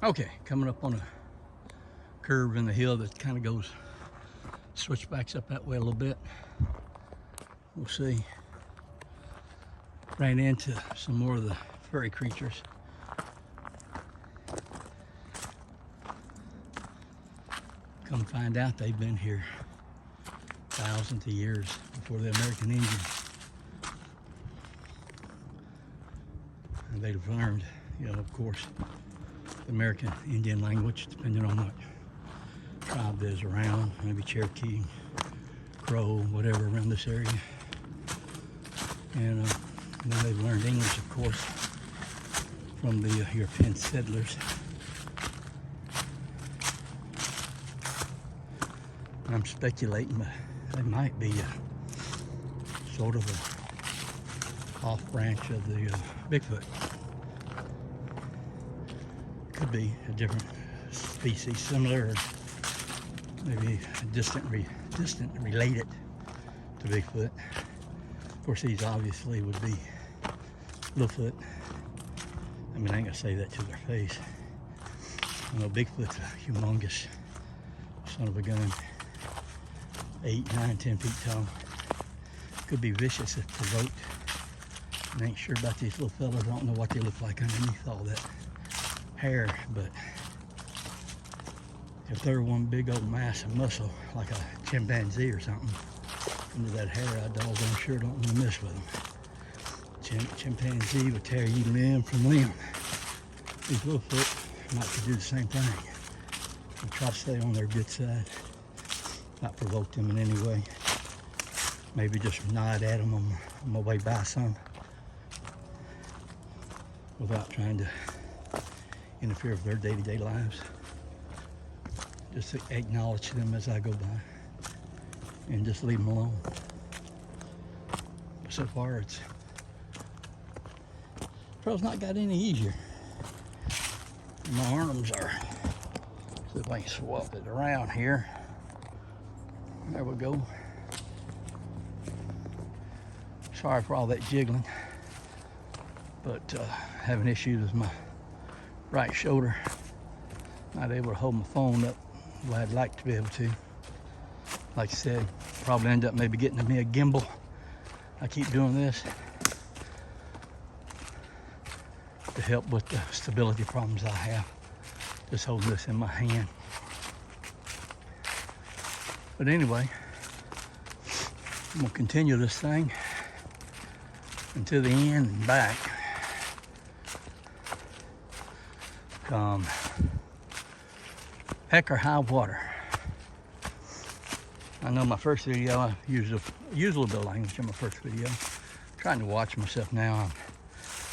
Okay, coming up on a curve in the hill that kind of goes, switchbacks up that way a little bit. We'll see. Ran into some more of the furry creatures. Come find out they've been here thousands of years before the American Indian. And they've learned, of course, the American Indian language, depending on what tribe there's around, maybe Cherokee, Crow, whatever around this area. And then they've learned English, of course, from the European settlers. And I'm speculating, but they might be sort of a off branch of the Bigfoot. Could be a different species, similar, or maybe distant related to Bigfoot. Of course, these obviously would be Littlefoot. I mean, I ain't gonna say that to their face. I know Bigfoot's a humongous son of a gun, 8, 9, 10 feet tall. Could be vicious if provoked. I ain't sure about these little fellas. I don't know what they look like underneath all that hair, but if they're one big old mass of muscle, like a chimpanzee or something, under that hair, I doggone sure don't want to mess with them. Chimpanzee would tear you limb from limb. These Littlefoot might do the same thing. And try to stay on their good side, not provoke them in any way. Maybe just nod at them on my way by some, without trying to interfere with their day-to-day lives. Just acknowledge them as I go by and just leave them alone. So far, trail's not got any easier. My arms are, see if I can swap it around here. There we go. Sorry for all that jiggling, but having issues with my right shoulder. Not able to hold my phone up the way I'd like to be able to. Like I said, probably end up maybe getting me a gimbal. I keep doing this to help with the stability problems I have. Just holding this in my hand. But anyway, I'm gonna continue this thing until the end and back. Come heck or high water. I know my first video, I used a little bit of language in my first video. I'm trying to watch myself now.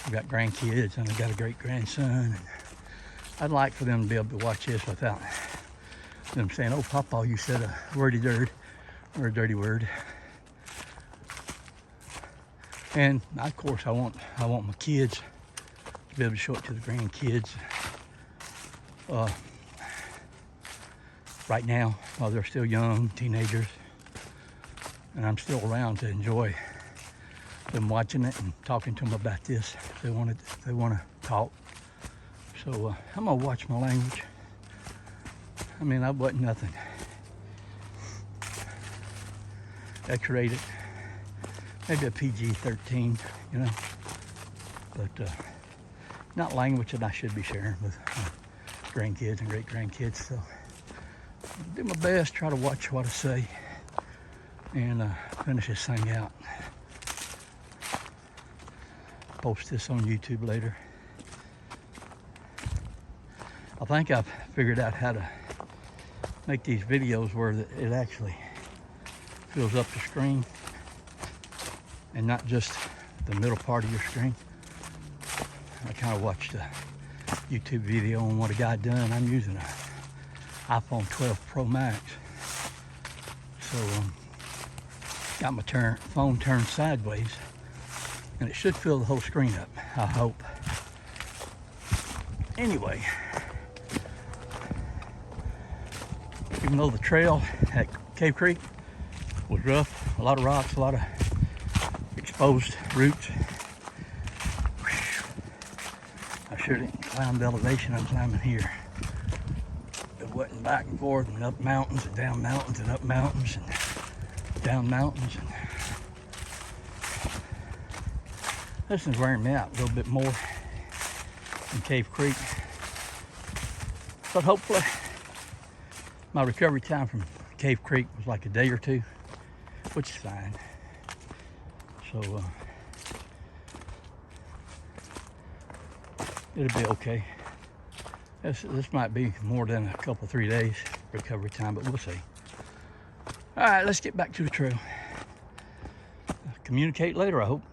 I've got grandkids and I've got a great grandson. And I'd like for them to be able to watch this without them saying, "Oh, Papa, you said a wordy dirt or a dirty word." And of course, I want my kids to be able to show it to the grandkids. Right now, while they're still young, teenagers, and I'm still around to enjoy them watching it and talking to them about this if they want to talk. So I'm gonna watch my language. I mean, I wasn't nothing X-rated, maybe a PG-13, but not language that I should be sharing with grandkids and great-grandkids. So do my best, try to watch what I say, and finish this thing out. Post this on YouTube later. I think I've figured out how to make these videos where it actually fills up the screen and not just the middle part of your screen. I kind of watched a YouTube video on what a guy done. I'm using an iPhone 12 Pro Max, so got my phone turned sideways, and it should fill the whole screen up, I hope. Anyway, even though the trail at Cave Creek was rough, a lot of rocks, a lot of exposed roots, I shouldn't climb the elevation I'm climbing here. It wasn't back and forth and up mountains and down mountains and up mountains and down mountains. And this is wearing me out a little bit more than Cave Creek. But hopefully my recovery time from Cave Creek was like a day or two, which is fine. So it'll be okay. This might be more than a couple, 3 days recovery time, but we'll see. All right, let's get back to the trail. Communicate later, I hope.